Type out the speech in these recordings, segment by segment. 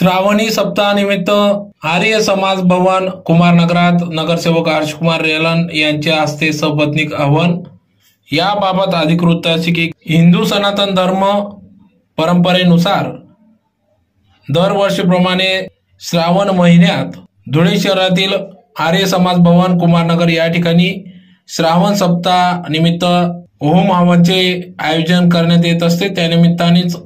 श्रावणी सप्ताहानिमित्त आर्य समाज भवन कुमारनगरात नगरसेवक हर्षकुमार रेलन यांच्या हस्ते सपत्नीक हवन। याबाबत अधिक वृत्ताची की हिंदू सनातन धर्म परंपरेनुसार दरवर्षीप्रमाणे श्रावण महिन्यात धुळे शहरातील आर्य समाज भवन कुमारनगर या ठिकाणी श्रावण सप्ताह निमित्त होम हवनचे आयोजन करण्यात येत असते। त्यानिमित्तानेच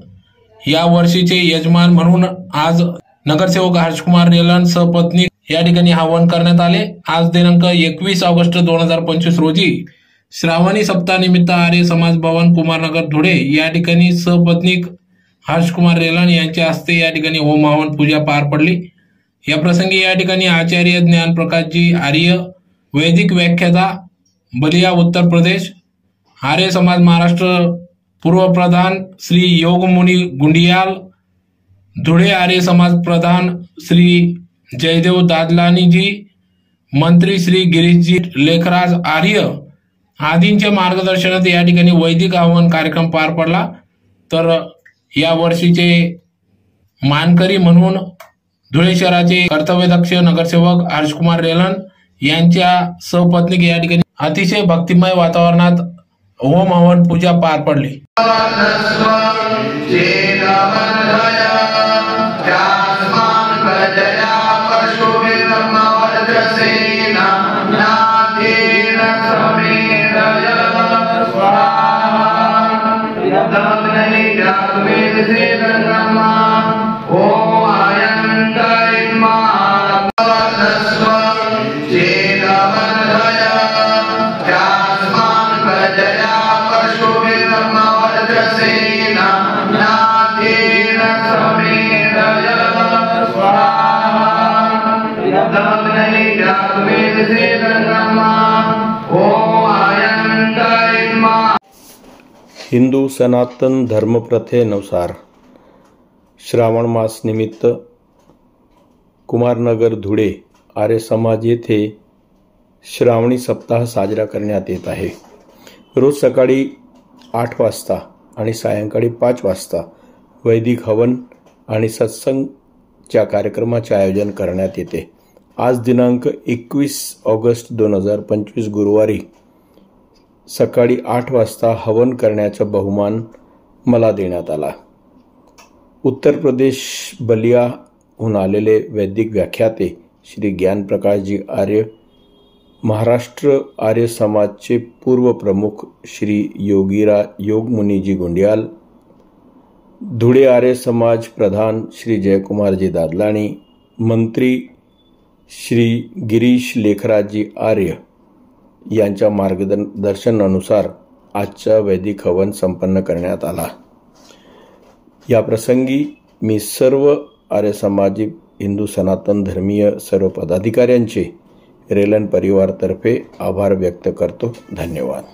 या वर्षीचे यजमान म्हणून आज नगरसेवक हर्षकुमार रेलन सपत्नी या ठिकाणी हवन करण्यात आले। आज दिनांक 21 ऑगस्ट 2025 रोजी श्रावणी सप्ताह निमित्त आर्य समाज भवन कुमारनगर धुळे या ठिकाणी सपत्नीक हर्षकुमार रेलन यांच्या हस्ते या ठिकाणी होम हवन पूजा पार पडली। या प्रसंगी या ठिकाणी आचार्य ज्ञानप्रकाशजी आर्य, वैदिक व्याख्याता बलिया उत्तर प्रदेश, आर्य समाज महाराष्ट्र पूर्व प्रधान श्री योगमुनी गुंडियाल, धुळे आर्य समाज प्रधान श्री जयदेव दादलानी जी, मंत्री श्री गिरीशजी लेखराज आर्य आदींच्या मार्गदर्शनात या ठिकाणी वैदिक हवन कार्यक्रम पार पडला। तर या वर्षीचे मानकरी म्हणून धुळे शहराचे कर्तव्यदक्ष नगरसेवक हर्षकुमार रेलन यांच्या सपत्नीक या ठिकाणी अतिशय भक्तिमय वातावरणात होम हवन पूजा पार पडली। हिंदू सनातन धर्मप्रथेनुसार श्रावण मास निमित्त कुमारनगर धुळे आर्य समाज येथे श्रावणी सप्ताह साजरा करण्यात येत आहे। रोज सकाळी 8 वाजता आणि सायंकाळी 5 वाजता वैदिक हवन आणि सत्संगच्या कार्यक्रमाचे आयोजन करण्यात येते। आज दिनांक 21 ऑगस्ट 2025 गुरुवारी सकाळी 8 वाजता हवन करण्याचा बहुमान मला देण्यात आला। उत्तर प्रदेश बलियाहून आलेले वैदिक व्याख्याते श्री ज्ञानप्रकाशजी आर्य, महाराष्ट्र आर्य समाजचे पूर्व प्रमुख श्री योगमुनीजी गुंडियाल, धुळे आर्य समाज प्रधान श्री जयकुमारजी दादलानी, मंत्री श्री गिरीश लेखराजजी आर्य यांच्या मार्गदर्शनानुसार आजचा वैदिक हवन संपन्न करण्यात आला। या प्रसंगी मी सर्व आर्य सामाजिक हिंदू सनातन धर्मीय सर्व पदाधिकाऱ्यांचे रेलन परिवारतर्फे आभार व्यक्त करतो। धन्यवाद।